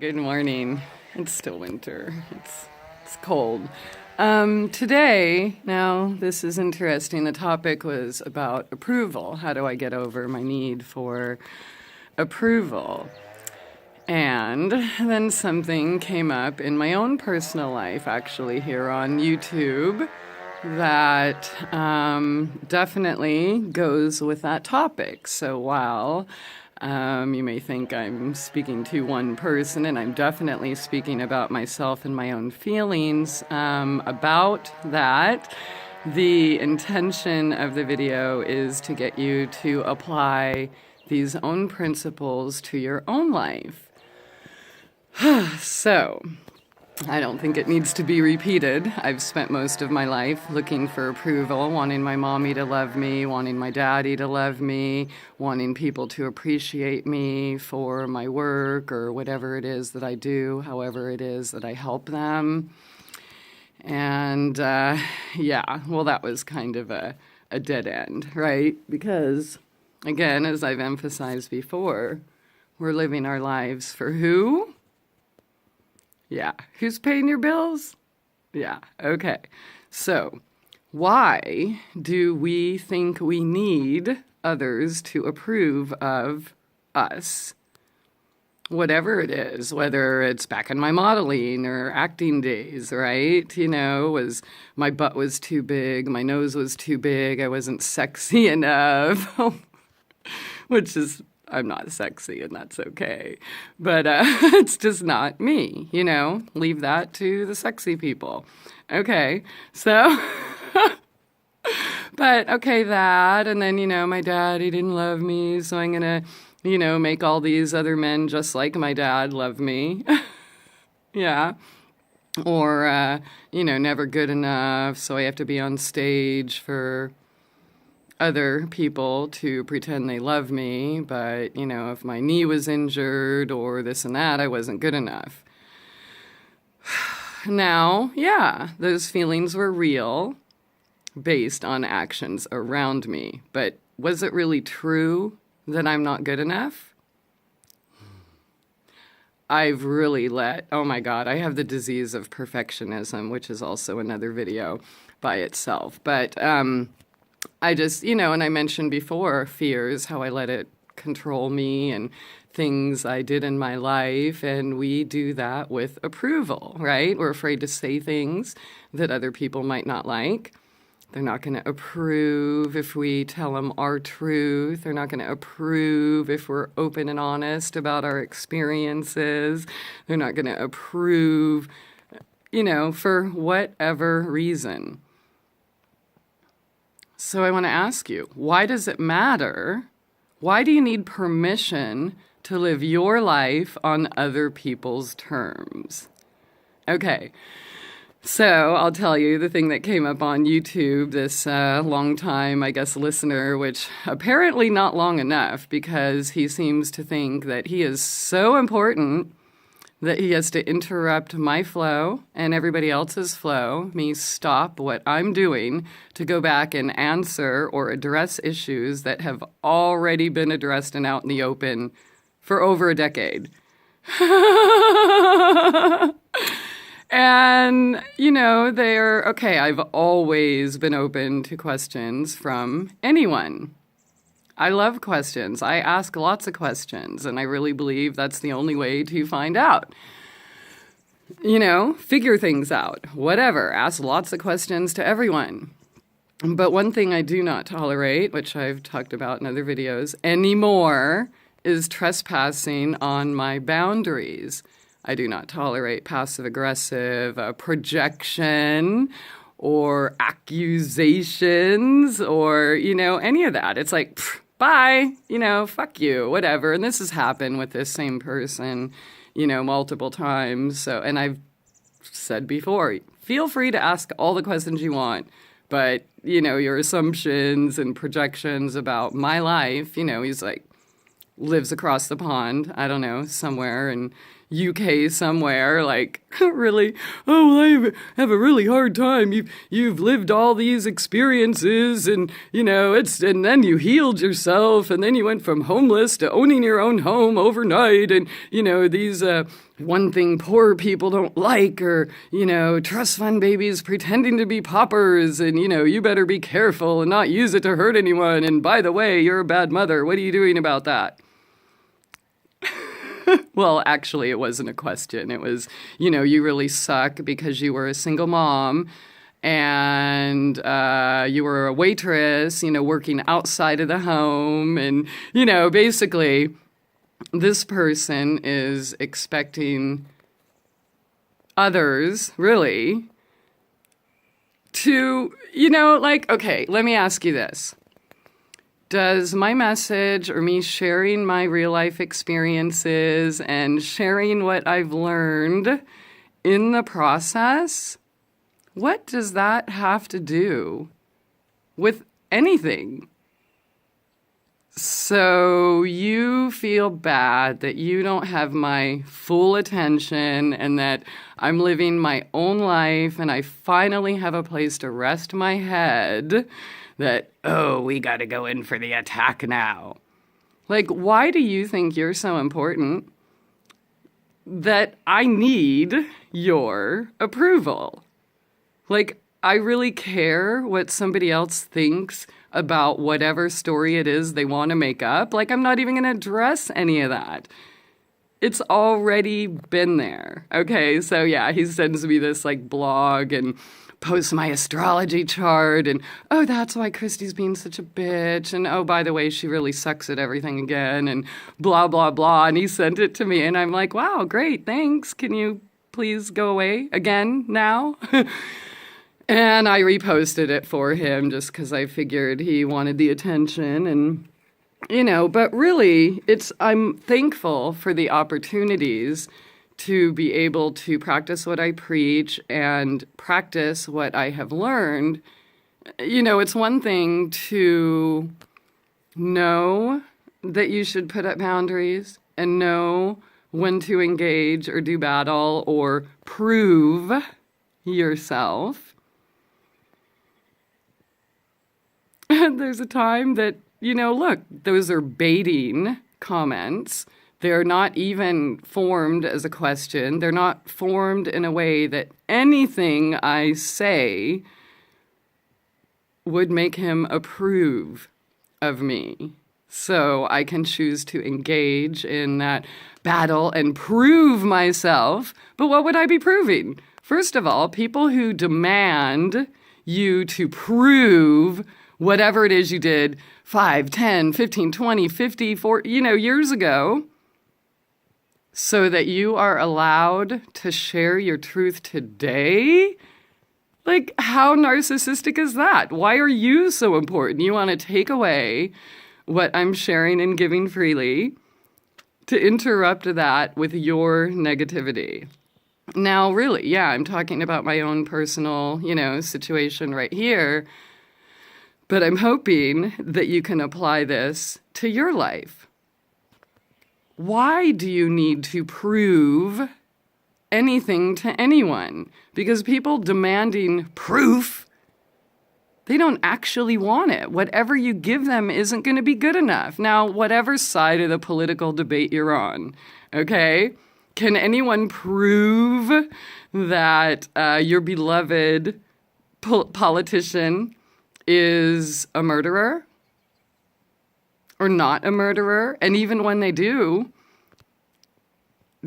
Good morning. It's still winter. It's cold. Today, now this is interesting. The topic was about approval. How do I get over my need for approval? And then something came up in my own personal life, actually, here on YouTube, that definitely goes with that topic. So while you may think I'm speaking to one person, and I'm definitely speaking about myself and my own feelings about that, the intention of the video is to get you to apply these own principles to your own life. So, I don't think it needs to be repeated. I've spent most of my life looking for approval, wanting my mommy to love me, wanting my daddy to love me, wanting people to appreciate me for my work or whatever it is that I do, however it is that I help them. And well, that was kind of a dead end, right? Because, again, as I've emphasized before, we're living our lives for who? Yeah. Who's paying your bills? Yeah. Okay. So, why do we think we need others to approve of us? Whatever it is, whether it's back in my modeling or acting days, right? My butt was too big, my nose was too big, I wasn't sexy enough, which is, I'm not sexy, and that's okay. But it's just not me, Leave that to the sexy people. Okay, so, but okay, that, and then, my dad, he didn't love me, so I'm going to, make all these other men just like my dad love me. Yeah. Or, never good enough, so I have to be on stage for other people to pretend they love me, but, if my knee was injured or this and that, I wasn't good enough. Now, yeah, those feelings were real based on actions around me, but was it really true that I'm not good enough? I've really oh my God, I have the disease of perfectionism, which is also another video by itself, but, I just, and I mentioned before, fears, how I let it control me and things I did in my life, and we do that with approval, right? We're afraid to say things that other people might not like. They're not going to approve if we tell them our truth. They're not going to approve if we're open and honest about our experiences. They're not going to approve, for whatever reason. So I want to ask you, why does it matter? Why do you need permission to live your life on other people's terms? Okay, so I'll tell you the thing that came up on YouTube, this long time, I guess, listener, which apparently not long enough, because he seems to think that he is so important that he has to interrupt my flow and everybody else's flow, me stop what I'm doing to go back and answer or address issues that have already been addressed and out in the open for over a decade. And, they're, okay, I've always been open to questions from anyone. I love questions. I ask lots of questions, and I really believe that's the only way to find out. Figure things out, whatever. Ask lots of questions to everyone. But one thing I do not tolerate, which I've talked about in other videos anymore, is trespassing on my boundaries. I do not tolerate passive-aggressive projection or accusations or, any of that. It's like, bye, fuck you, whatever. And this has happened with this same person, multiple times. So, and I've said before, feel free to ask all the questions you want, but, your assumptions and projections about my life, he's like, lives across the pond, I don't know, somewhere in UK somewhere, like, really, oh, well, I have a really hard time. You've lived all these experiences and, and then you healed yourself and then you went from homeless to owning your own home overnight and, these one thing poor people don't like, or, trust fund babies pretending to be paupers, and, you better be careful and not use it to hurt anyone. And by the way, you're a bad mother. What are you doing about that? Well, actually, it wasn't a question. It was, you really suck because you were a single mom and you were a waitress, working outside of the home. And, basically, this person is expecting others, really, to, okay, let me ask you this. Does my message or me sharing my real life experiences and sharing what I've learned in the process, what does that have to do with anything? So you feel bad that you don't have my full attention and that I'm living my own life and I finally have a place to rest my head, that, oh, we got to go in for the attack now. Why do you think you're so important that I need your approval? I really care what somebody else thinks about whatever story it is they want to make up. I'm not even going to address any of that. It's already been there. Okay, so yeah, he sends me this blog and posts my astrology chart, and oh, that's why Christie's being such a bitch, and oh, by the way, she really sucks at everything again, and blah, blah, blah, and he sent it to me, and I'm like, wow, great, thanks, can you please go away again now? And I reposted it for him just because I figured he wanted the attention, and, but really, I'm thankful for the opportunities to be able to practice what I preach and practice what I have learned. It's one thing to know that you should put up boundaries and know when to engage or do battle or prove yourself. And there's a time that, look, those are baiting comments. They're not even formed as a question. They're not formed in a way that anything I say would make him approve of me. So I can choose to engage in that battle and prove myself. But what would I be proving? First of all, people who demand you to prove whatever it is you did 5, 10, 15, 20, 50, 40, years ago, so that you are allowed to share your truth today? How narcissistic is that? Why are you so important? You want to take away what I'm sharing and giving freely to interrupt that with your negativity. Now, really, yeah, I'm talking about my own personal, situation right here, but I'm hoping that you can apply this to your life. Why do you need to prove anything to anyone? Because people demanding proof, they don't actually want it. Whatever you give them isn't going to be good enough. Now, whatever side of the political debate you're on, okay? Can anyone prove that your beloved politician is a murderer? Or not a murderer? And even when they do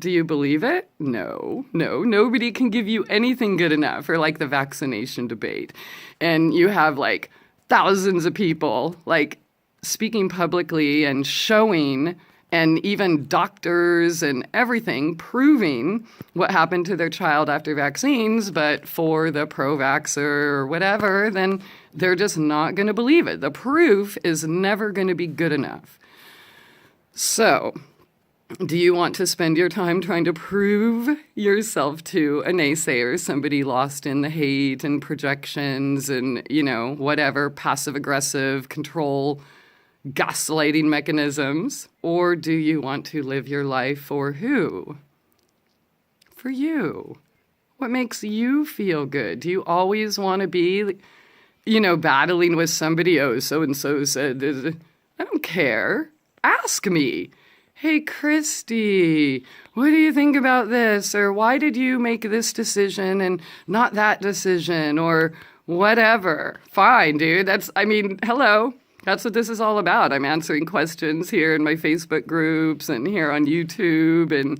you believe it? No. Nobody can give you anything good enough. Or the vaccination debate. And you have thousands of people speaking publicly and showing, and even doctors and everything proving what happened to their child after vaccines, but for the pro-vaxxer or whatever, then they're just not going to believe it. The proof is never going to be good enough. So, do you want to spend your time trying to prove yourself to a naysayer, somebody lost in the hate and projections and, whatever, passive-aggressive control, gaslighting mechanisms? Or do you want to live your life for who? For you. What makes you feel good? Do you always want to be, battling with somebody? Oh, so-and-so said, I don't care. Ask me. hey, Christie, what do you think about this? Or why did you make this decision and not that decision? Or whatever. Fine, dude. Hello. That's what this is all about. I'm answering questions here in my Facebook groups and here on YouTube and,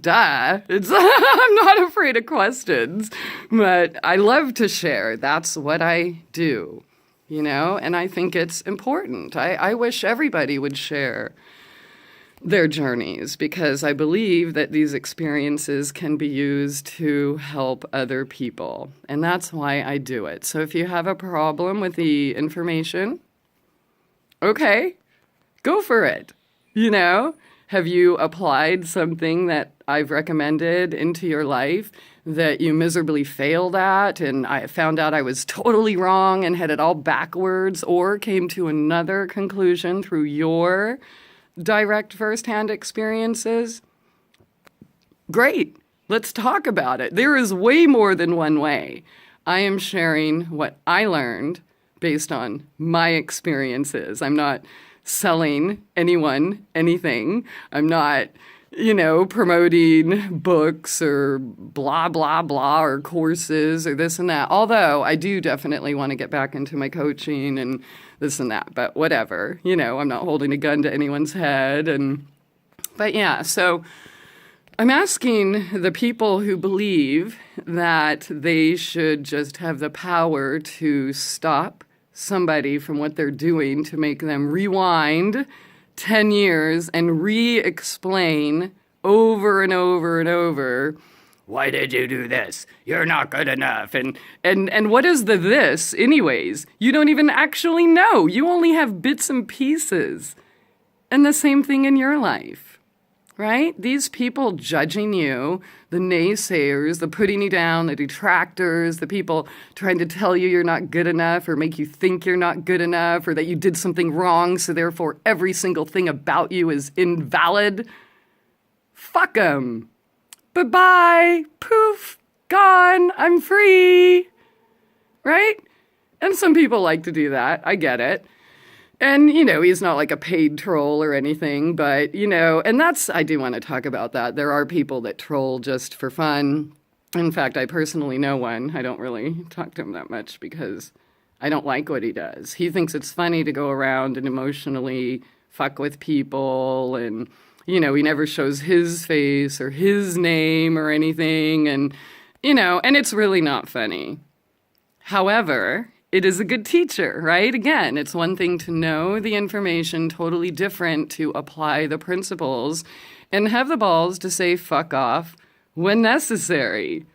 duh. I'm not afraid of questions, but I love to share. That's what I do, and I think it's important. I wish everybody would share their journeys because I believe that these experiences can be used to help other people. And that's why I do it. So if you have a problem with the information, okay, go for it. Have you applied something that I've recommended into your life that you miserably failed at and I found out I was totally wrong and had it all backwards, or came to another conclusion through your direct firsthand experiences? Great. Let's talk about it. There is way more than one way. I am sharing what I learned based on my experiences. I'm not selling anyone anything. I'm not, promoting books or blah, blah, blah, or courses or this and that. Although I do definitely want to get back into my coaching and this and that, but whatever, I'm not holding a gun to anyone's head. But yeah, so I'm asking the people who believe that they should just have the power to stop somebody from what they're doing to make them rewind 10 years and re-explain over and over and over, why did you do this? You're not good enough. And what is the this anyways? You don't even actually know. You only have bits and pieces. And the same thing in your life, right? These people judging you, the naysayers, the putting you down, the detractors, the people trying to tell you you're not good enough or make you think you're not good enough or that you did something wrong, so therefore every single thing about you is invalid. Fuck them. Bye-bye, poof, gone, I'm free, right? And some people like to do that, I get it. And, he's not like a paid troll or anything, but, and I do want to talk about that. There are people that troll just for fun. In fact, I personally know one. I don't really talk to him that much because I don't like what he does. He thinks it's funny to go around and emotionally fuck with people and he never shows his face or his name or anything. And it's really not funny. However, it is a good teacher, right? Again, it's one thing to know the information, totally different to apply the principles and have the balls to say fuck off when necessary.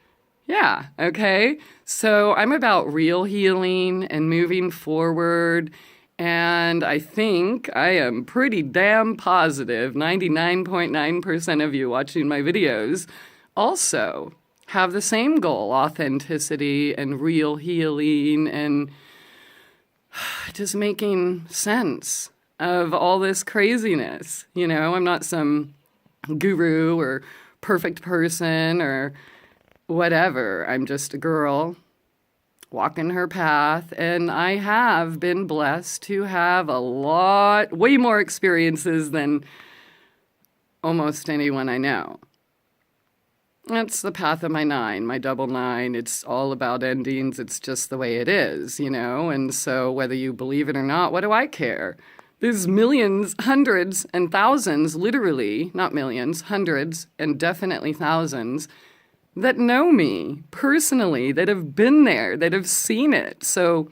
Yeah, okay? So I'm about real healing and moving forward. And I think I am pretty damn positive 99.9% of you watching my videos also have the same goal, authenticity and real healing and just making sense of all this craziness. I'm not some guru or perfect person or whatever. I'm just a girl walking her path, and I have been blessed to have way more experiences than almost anyone I know. That's the path of my 9, my double 9. It's all about endings. It's just the way it is, and so whether you believe it or not, what do I care? There's millions, hundreds, and thousands, literally, not millions, hundreds, and definitely thousands that know me personally, that have been there, that have seen it. So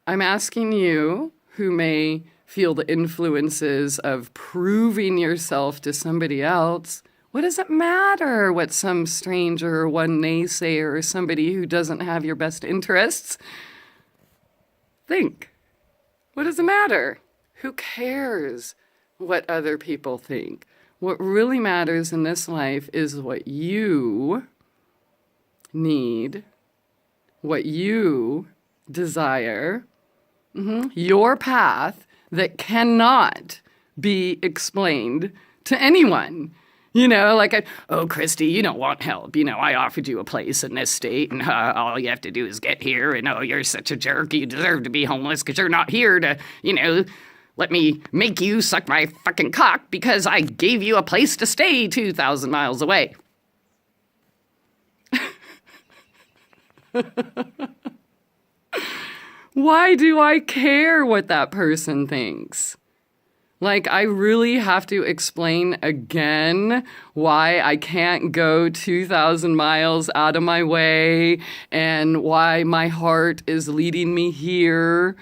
I'm asking you who may feel the influences of proving yourself to somebody else, what does it matter what some stranger or one naysayer or somebody who doesn't have your best interests think? What does it matter? Who cares what other people think? What really matters in this life is what you need, what you desire, your path that cannot be explained to anyone. Oh, Christie, you don't want help. I offered you a place in this state, and all you have to do is get here, and you're such a jerk. You deserve to be homeless because you're not here to, let me make you suck my fucking cock because I gave you a place to stay 2,000 miles away. Why do I care what that person thinks? Like, I really have to explain again why I can't go 2,000 miles out of my way and why my heart is leading me here.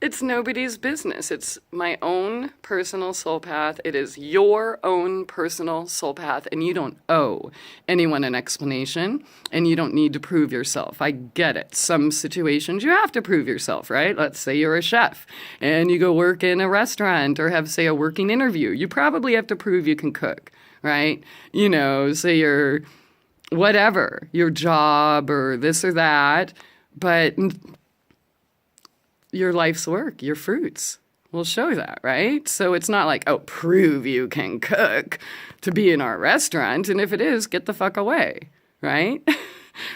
It's nobody's business. It's my own personal soul path. It is your own personal soul path, and you don't owe anyone an explanation, and you don't need to prove yourself. I get it. Some situations you have to prove yourself, right? Let's say you're a chef, and you go work in a restaurant or have, say, a working interview. You probably have to prove you can cook, right? You know, say you're whatever, your job or this or that, but your life's work, your fruits will show that, right? So it's not like, oh, prove you can cook to be in our restaurant. And if it is, get the fuck away, right?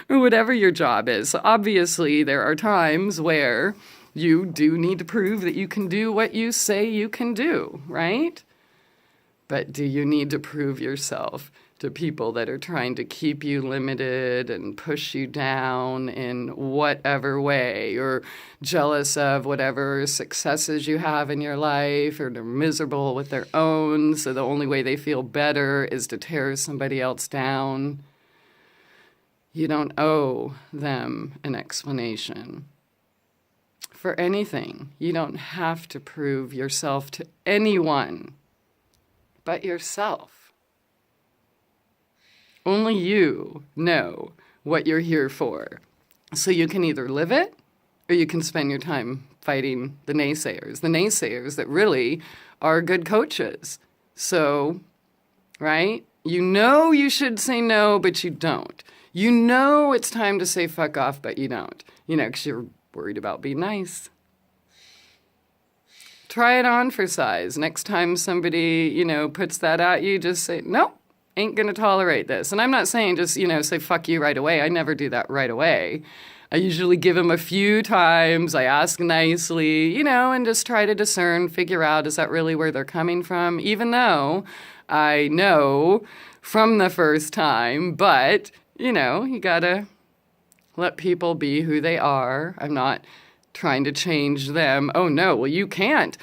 Or whatever your job is. So obviously, there are times where you do need to prove that you can do what you say you can do, right? But do you need to prove yourself to people that are trying to keep you limited and push you down in whatever way, or jealous of whatever successes you have in your life, or they're miserable with their own, so the only way they feel better is to tear somebody else down? You don't owe them an explanation for anything. You don't have to prove yourself to anyone but yourself. Only you know what you're here for. So you can either live it or you can spend your time fighting the naysayers that really are good coaches. So, right? You know you should say no, but you don't. You know it's time to say fuck off, but you don't. You know, because you're worried about being nice. Try it on for size. Next time somebody, puts that at you, just say, nope. Ain't gonna tolerate this. And I'm not saying just, say fuck you right away. I never do that right away. I usually give them a few times. I ask nicely, and just try to discern, figure out, is that really where they're coming from? Even though I know from the first time, but, you gotta let people be who they are. I'm not trying to change them. Oh no, well you can't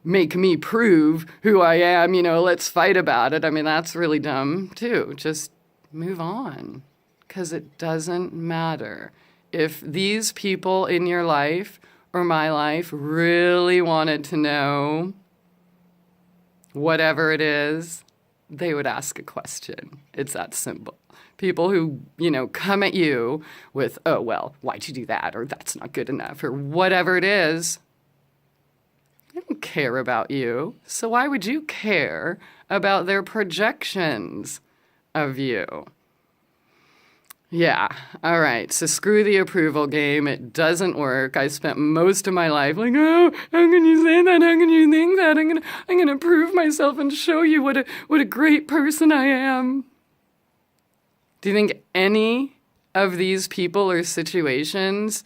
make me prove who I am, let's fight about it. I mean, that's really dumb too. Just move on, because it doesn't matter. If these people in your life or my life really wanted to know whatever it is, they would ask a question. It's that simple. People who, come at you with, oh, well, why'd you do that? Or that's not good enough, or whatever it is, they don't care about you. So why would you care about their projections of you? Yeah, all right. So screw the approval game. It doesn't work. I spent most of my life like, oh, how can you say that? How can you think that? I'm gonna prove myself and show you what a great person I am. Do you think any of these people or situations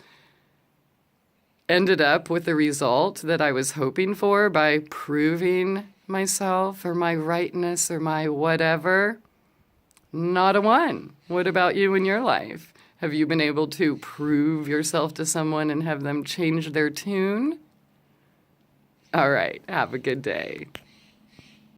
ended up with the result that I was hoping for by proving myself or my rightness or my whatever? Not a one. What about you in your life? Have you been able to prove yourself to someone and have them change their tune? All right. Have a good day.